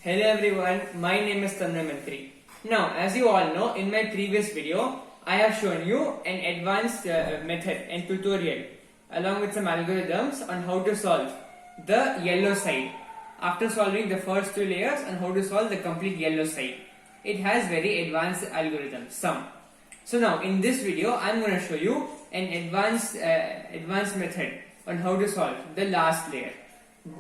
Hello everyone, my name is Tanmay Mantri. Now, as you all know, in my previous video, I have shown you an advanced method and tutorial along with some algorithms on how to solve the yellow side. After solving the first two layers on how to solve the complete yellow side. It has very advanced algorithms, some. So now, in this video, I am going to show you an advanced method on how to solve the last layer.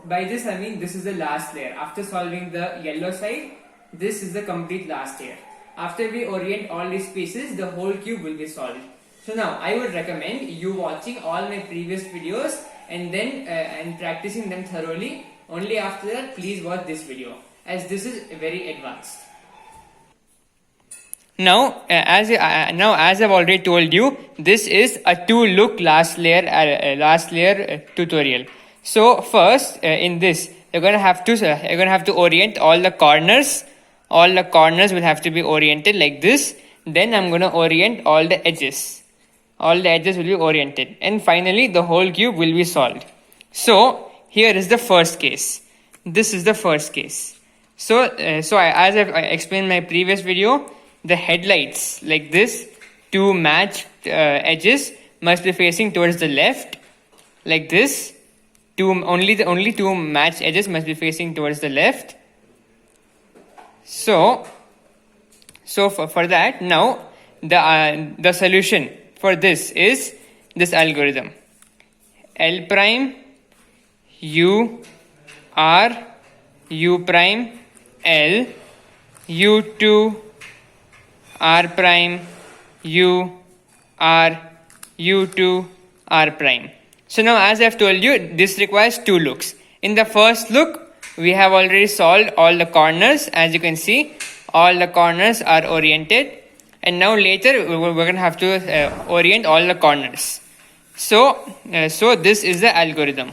By this I mean this is the last layer. After solving the yellow side, this is the complete last layer. After we orient all these pieces, the whole cube will be solved. So now I would recommend you watching all my previous videos and then and practicing them thoroughly. Only after that, please watch this video, as this is very advanced. Now, as I've already told you, this is a two-look last layer tutorial. So first, in this, you're gonna have to orient all the corners. All the corners will have to be oriented like this. Then I'm gonna orient all the edges. All the edges will be oriented, and finally the whole cube will be solved. So here is the first case. This is the first case. As I've explained in my previous video, the headlights like this, two matched edges must be facing towards the left, like this. Only two matched edges must be facing towards the left. So for that, now the solution for this is this algorithm: L prime U R U prime L U2 R prime U R U2 R prime. So now, as I've told you, this requires two looks. In the first look, we have already solved all the corners. As you can see, all the corners are oriented. And now later, we're going to have to orient all the corners. So this is the algorithm.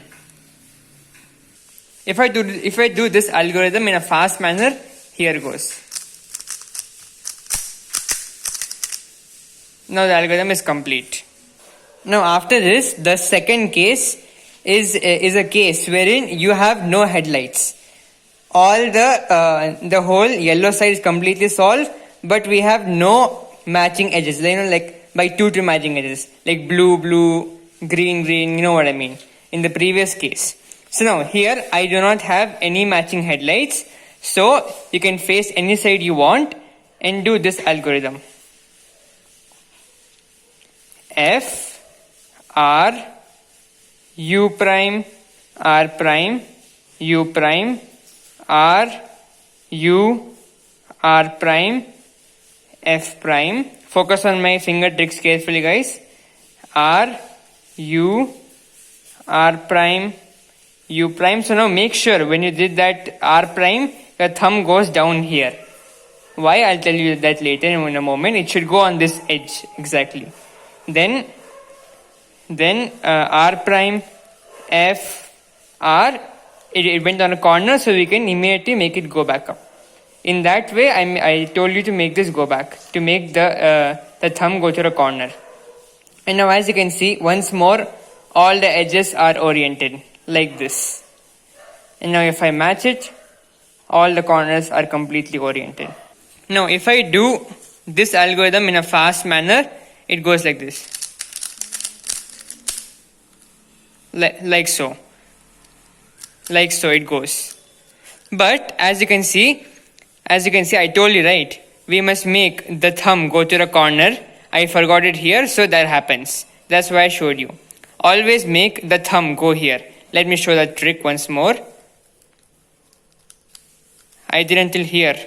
If I do this algorithm in a fast manner, here goes. Now the algorithm is complete. Now after this, the second case is a case wherein you have no headlights. All the whole yellow side is completely solved, but we have no matching edges. Like by two matching edges, like blue, green. You know what I mean? In the previous case. So now here I do not have any matching headlights. So you can face any side you want and do this algorithm. F R U prime R prime U prime R U R prime F prime. Focus on my finger tricks carefully, guys. R U R prime U prime. So now make sure when you did that R prime, your thumb goes down here. Why? I'll tell you that later in a moment. It should go on this edge exactly. Then R prime F R, it went on a corner, so we can immediately make it go back up. In that way, I told you to make this go back, to make the thumb go to a corner. And now as you can see, once more, all the edges are oriented like this. And now if I match it, all the corners are completely oriented. Now if I do this algorithm in a fast manner, it goes like this. Like so it goes. But as you can see, I told you, right, we must make the thumb go to the corner. I forgot it here, so that happens. That's why I showed you. Always make the thumb go here. Let me show that trick once more. I did until here.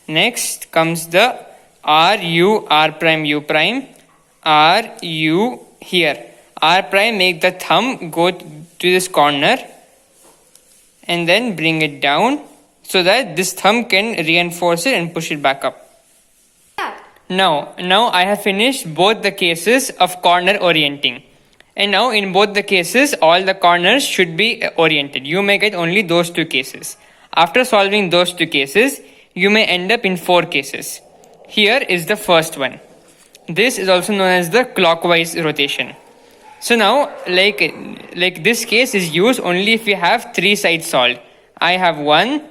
Next comes the R U R prime U prime R U here. R prime, make the thumb go to this corner and then bring it down so that this thumb can reinforce it and push it back up. Now I have finished both the cases of corner orienting. And now in both the cases, all the corners should be oriented. You may get only those two cases. After solving those two cases, you may end up in 4 cases. Here is the first one. This is also known as the clockwise rotation. So now, like this case is used only if you have 3 sides solved. I have 1,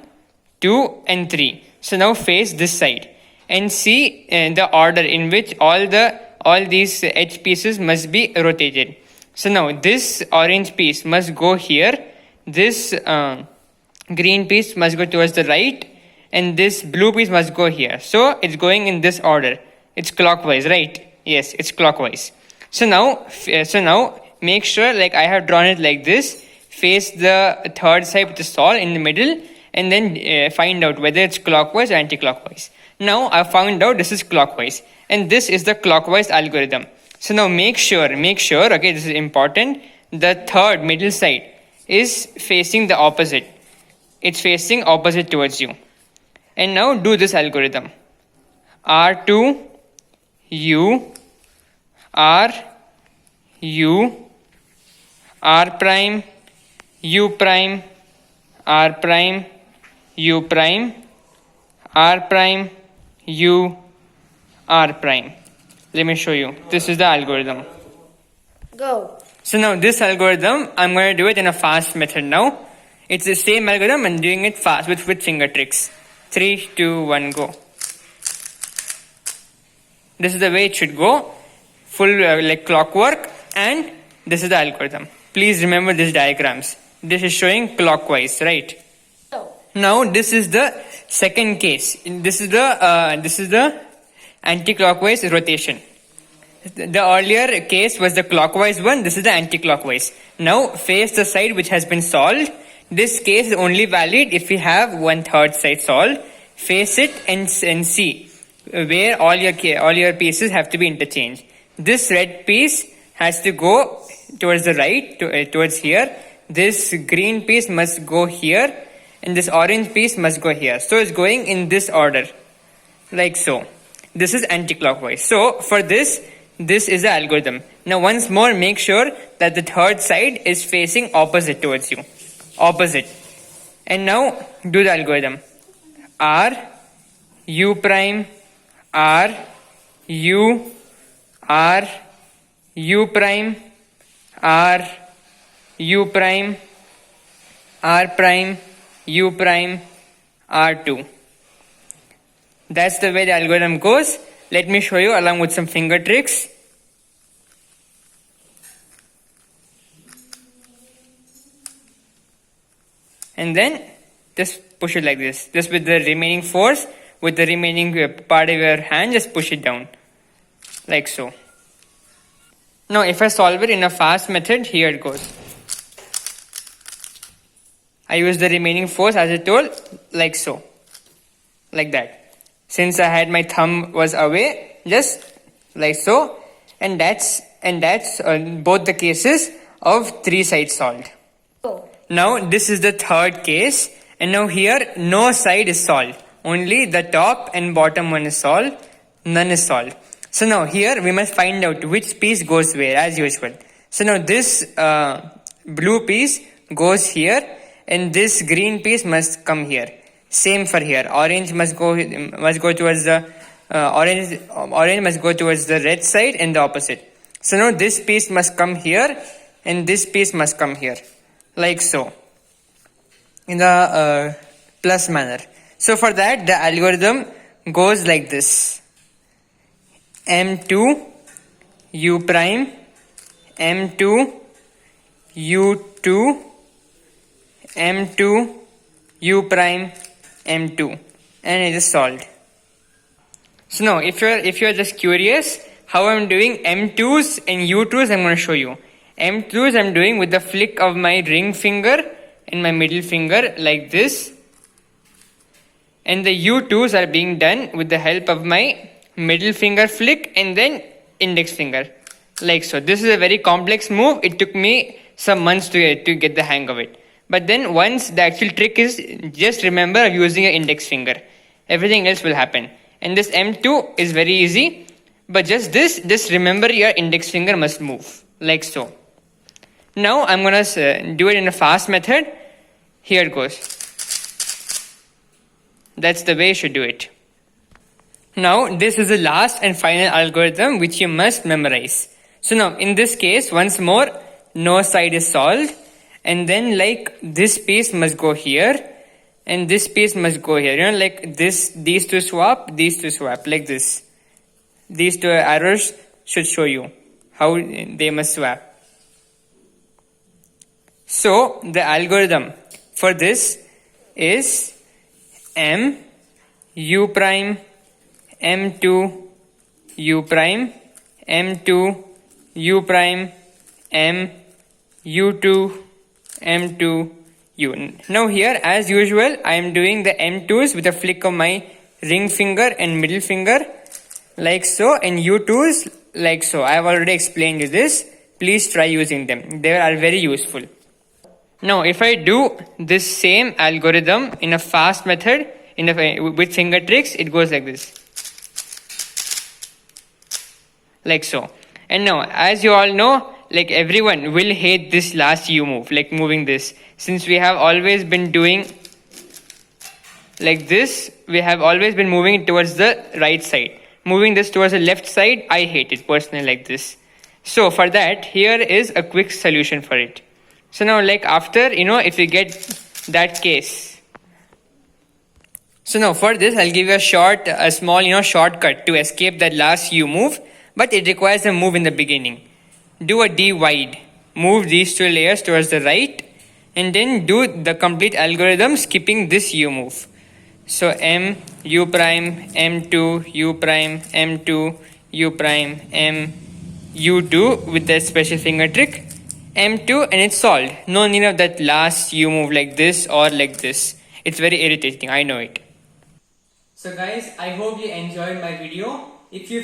2 and 3. So now face this side and see the order in which all these edge pieces must be rotated. So now this orange piece must go here, this green piece must go towards the right, and this blue piece must go here. So it's going in this order. It's clockwise, right? Yes, it's clockwise. So now make sure, like I have drawn it like this, face the third side with the sol in the middle, and then find out whether it's clockwise or anti-clockwise. Now I found out this is clockwise, and this is the clockwise algorithm. So now make sure, okay, this is important, the third middle side is facing the opposite. It's facing opposite towards you. And now do this algorithm. R2, U, R, U, R prime, U prime, R prime, U prime, R prime, U, R prime. Let me show you. This is the algorithm. Go. So now this algorithm, I'm going to do it in a fast method now. It's the same algorithm, I'm doing it fast with finger tricks. 3, 2, 1, go. This is the way it should go. Full like clockwork, and this is the algorithm. Please remember these diagrams. This is showing clockwise, right? Go. Now this is the second case. This is the anti-clockwise rotation. The earlier case was the clockwise one. This is the anti-clockwise. Now face the side which has been solved. This case is only valid if we have 1/3 side solved. Face it and see where all your pieces have to be interchanged. This red piece has to go towards the right, towards here. This green piece must go here, and this orange piece must go here. So it's going in this order, like so. This is anti-clockwise. So for this is the algorithm. Now once more, make sure that the third side is facing opposite towards you. Opposite. And now do the algorithm. R, U prime, R, U, R, U prime, R, U prime, R prime, U prime, R2. That's the way the algorithm goes. Let me show you along with some finger tricks. And then just push it like this. Just with the remaining force, with the remaining part of your hand, just push it down. Like so. Now if I solve it in a fast method, here it goes. I use the remaining force as I told, like so. Like that. Since I had my thumb was away, just like so. And that's both the cases of 3 sides solved. Go. Now this is the third case, and now here no side is solved. Only the top and bottom one is solved, none is solved. So now here we must find out which piece goes where, as usual. So now this blue piece goes here, and this green piece must come here. Same for here. Orange must go towards the orange must go towards the red side and the opposite. So now this piece must come here, and this piece must come here. Like so, in the plus manner. So for that, the algorithm goes like this. M2, U prime, M2, U2, M2, U prime, M2, and it is solved. So now, if you're just curious how I'm doing M2s and U2s, I'm going to show you. M2s I'm doing with the flick of my ring finger and my middle finger like this. And the U2s are being done with the help of my middle finger flick and then index finger. Like so. This is a very complex move. It took me some months to get the hang of it. But then once the actual trick is, just remember using your index finger. Everything else will happen. And this M2 is very easy. But just remember your index finger must move. Like so. Now I'm going to do it in a fast method. Here it goes. That's the way you should do it. Now this is the last and final algorithm which you must memorize. So now in this case, once more, no side is solved. And then like this piece must go here. and this piece must go here. You know, like this, these two swap, like this. These two arrows should show you how they must swap. So the algorithm for this is M U prime M2 U prime M2 U prime M U2 M2 U. Now here, as usual, I am doing the M2s with a flick of my ring finger and middle finger, like so, and U2s like so. I have already explained you this. Please try using them. They are very useful. Now, if I do this same algorithm in a fast method, with finger tricks, it goes like this, like so. And now, as you all know, like everyone will hate this last U move, like moving this. Since we have always been doing like this, we have always been moving it towards the right side. Moving this towards the left side, I hate it personally like this. So for that, here is a quick solution for it. So now, like after, if you get that case. So now for this, I'll give you a small, shortcut to escape that last U move, but it requires a move in the beginning. Do a D wide, move these two layers towards the right, and then do the complete algorithm skipping this U move. So M, U prime, M2, U prime, M2, U prime, M, U2 with that special finger trick, M2, and it's solved. No need of that last U move like this or like this. It's very irritating, I know it. So guys, I hope you enjoyed my video. If you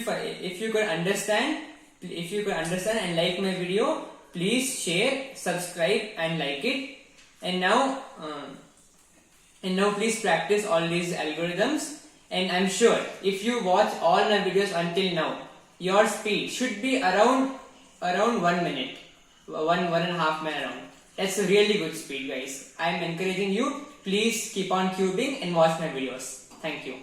could understand and like my video, please share, subscribe and like it. And now please practice all these algorithms. And I'm sure if you watch all my videos until now, your speed should be around 1 minute, one and a half minute around. That's a really good speed, guys. I'm encouraging you. Please keep on cubing and watch my videos. Thank you.